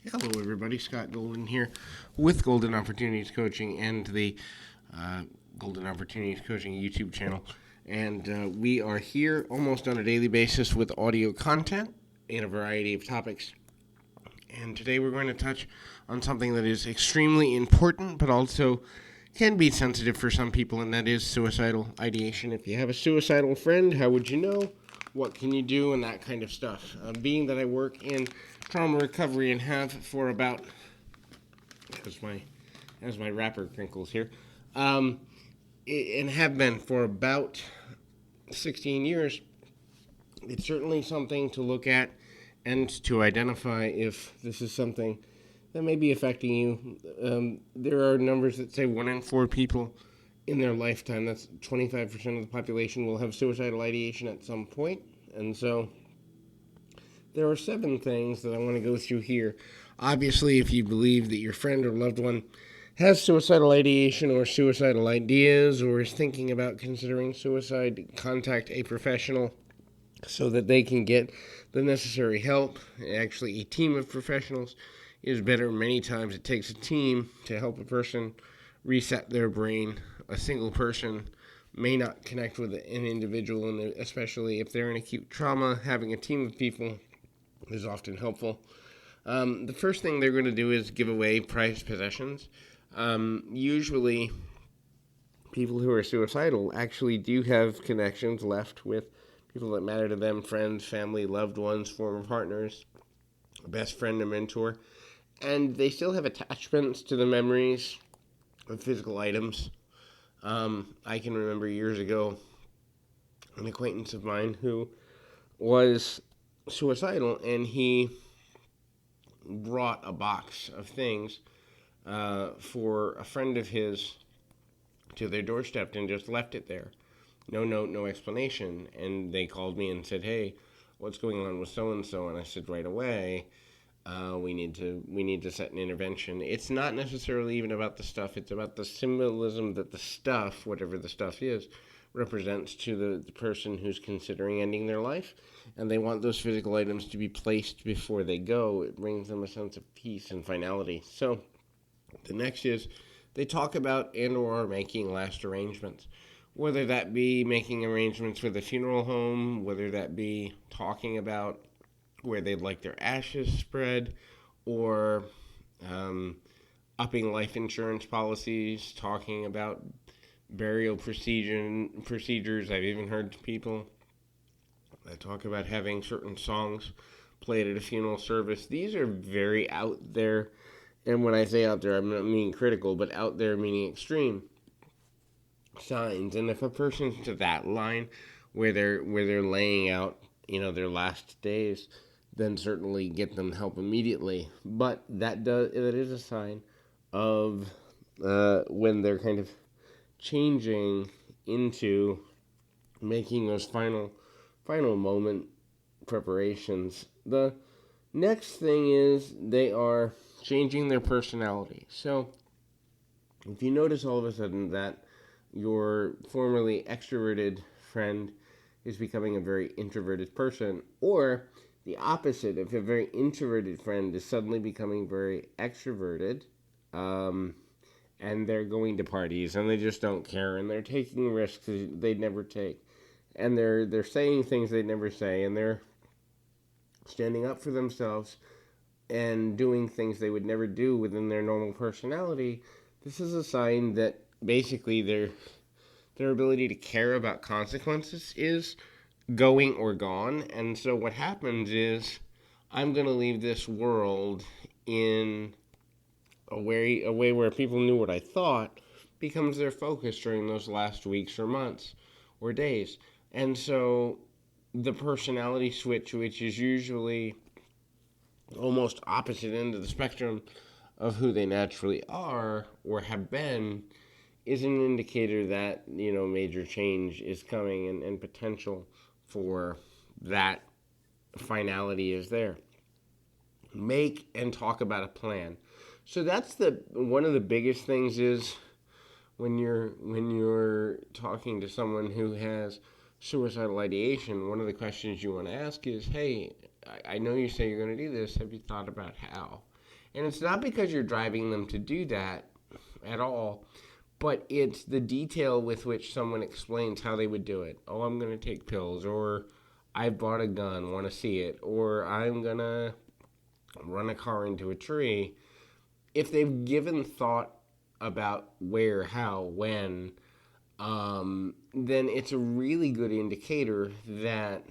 Hello, everybody. Scott Golden here with Golden Opportunities Coaching and the Golden Opportunities Coaching YouTube channel. And we are here almost on a daily basis with audio content in a variety of topics. And today we're going to touch on something that is extremely important, but also can be sensitive for some people, and that is suicidal ideation. If you have a suicidal friend, how would you know? What can you do, and that kind of stuff. Being that I work in trauma recovery and have for about, as my wrapper crinkles here, and have been for about 16 years, it's certainly something to look at and to identify if this is something that may be affecting you. There are numbers that say 1 in 4 people in their lifetime, that's 25% of the population, will have suicidal ideation at some point. And so there are 7 things that I want to go through here. Obviously, if you believe that your friend or loved one has suicidal ideation or suicidal ideas or is thinking about considering suicide, contact a professional so that they can get the necessary help. Actually, a team of professionals is better. Many times it takes a team to help a person reset their brain. A single person may not connect with an individual, and especially if they're in acute trauma, having a team of people is often helpful. The first thing they're going to do is give away prized possessions. Usually, people who are suicidal actually do have connections left with people that matter to them, friends, family, loved ones, former partners, a best friend, a mentor, and they still have attachments to the memories of physical items. I can remember years ago an acquaintance of mine who was suicidal, and he brought a box of things for a friend of his to their doorstep and just left it there. No note, no explanation. And they called me and said, "Hey, what's going on with so and so?" And I said, "Right away, we need to set an intervention." It's not necessarily even about the stuff; it's about the symbolism that the stuff, whatever the stuff is, represents to the person who's considering ending their life, and they want those physical items to be placed before they go. It brings them a sense of peace and finality. So the next is they talk about and or making last arrangements, whether that be making arrangements for the funeral home, whether that be talking about where they'd like their ashes spread, or upping life insurance policies, talking about burial procedures. I've even heard people that talk about having certain songs played at a funeral service. These are very out there, and when I say out there, I'm not meaning critical, but out there meaning extreme signs. And if a person's to that line where they're laying out, their last days, then certainly get them help immediately. But that is a sign of when they're kind of changing into making those final moment preparations. The next thing is they are changing their personality. So if you notice all of a sudden that your formerly extroverted friend is becoming a very introverted person, or the opposite, if a very introverted friend is suddenly becoming very extroverted, and they're going to parties and they just don't care, and they're taking risks they'd never take, and they're saying things they'd never say, and they're standing up for themselves and doing things they would never do within their normal personality. This is a sign that basically their ability to care about consequences is going or gone. And so what happens is, I'm going to leave this world in a way where people knew what I thought, becomes their focus during those last weeks or months or days. And so the personality switch, which is usually almost opposite end of the spectrum of who they naturally are or have been, is an indicator that major change is coming, and potential for that finality is there. Make and talk about a plan. So that's the one of the biggest things is when you're talking to someone who has suicidal ideation, one of the questions you want to ask is, "Hey, I know you say you're going to do this. Have you thought about how?" And it's not because you're driving them to do that at all, but it's the detail with which someone explains how they would do it. Oh, I'm going to take pills, or I bought a gun, want to see it, or I'm going to run a car into a tree. If they've given thought about where, how, when, then it's a really good indicator that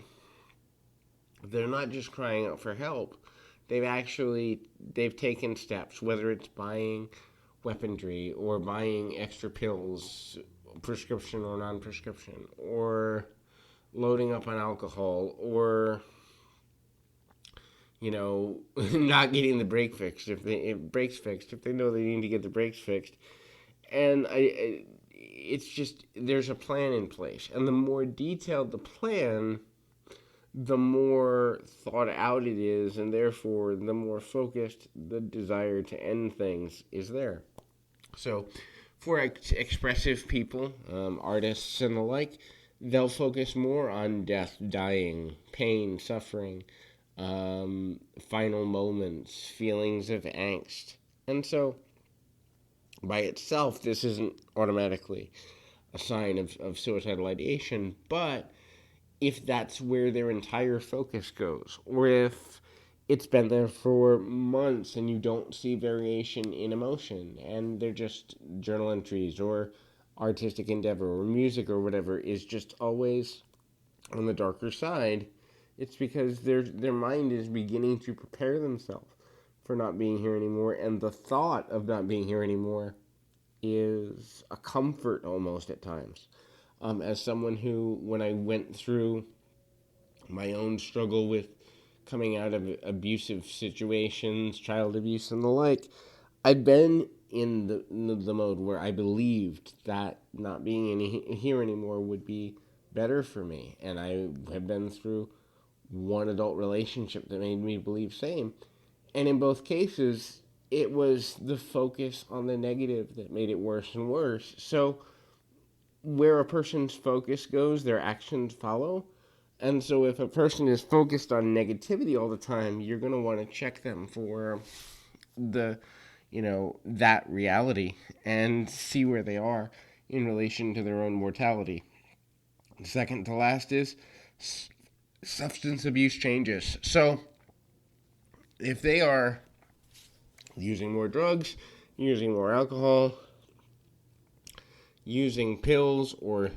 they're not just crying out for help. They've taken steps, whether it's buying weaponry or buying extra pills, prescription or non-prescription, or loading up on alcohol, or not getting the brakes fixed if they know they need to get the brakes fixed. And it's just there's a plan in place, and the more detailed the plan, the more thought out it is, and therefore the more focused the desire to end things is there. So, for expressive people, artists and the like, they'll focus more on death, dying, pain, suffering, final moments, feelings of angst. And so, by itself, this isn't automatically a sign of suicidal ideation, but if that's where their entire focus goes, or if it's been there for months and you don't see variation in emotion, and they're just journal entries or artistic endeavor or music or whatever is just always on the darker side, it's because their mind is beginning to prepare themselves for not being here anymore, and the thought of not being here anymore is a comfort almost at times. As someone who, when I went through my own struggle with coming out of abusive situations, child abuse, and the like, I've been in the mode where I believed that not being here anymore would be better for me. And I have been through one adult relationship that made me believe same. And in both cases, it was the focus on the negative that made it worse and worse. So where a person's focus goes, their actions follow. And so if a person is focused on negativity all the time, you're going to want to check them for the, that reality and see where they are in relation to their own mortality. Second to last is substance abuse changes. So if they are using more drugs, using more alcohol, using pills, or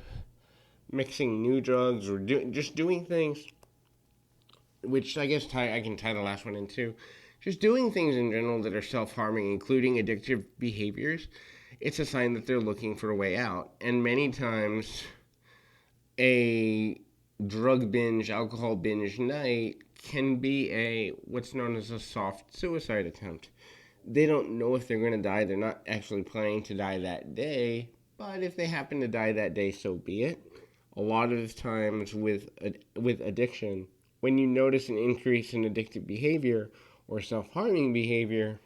mixing new drugs, or just doing things, which I guess I can tie the last one in too, just doing things in general that are self-harming, including addictive behaviors, it's a sign that they're looking for a way out. And many times, a drug binge, alcohol binge night can be what's known as a soft suicide attempt. They don't know if they're going to die. They're not actually planning to die that day, but if they happen to die that day, so be it. A lot of times with addiction, when you notice an increase in addictive behavior or self-harming behavior,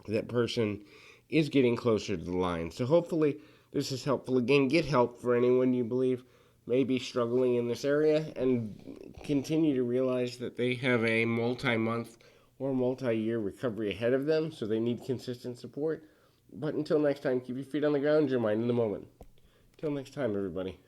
that person is getting closer to the line. So hopefully this is helpful. Again, get help for anyone you believe may be struggling in this area, and continue to realize that they have a multi-month or multi-year recovery ahead of them, so they need consistent support. But until next time, keep your feet on the ground, your mind in the moment. Until next time, everybody.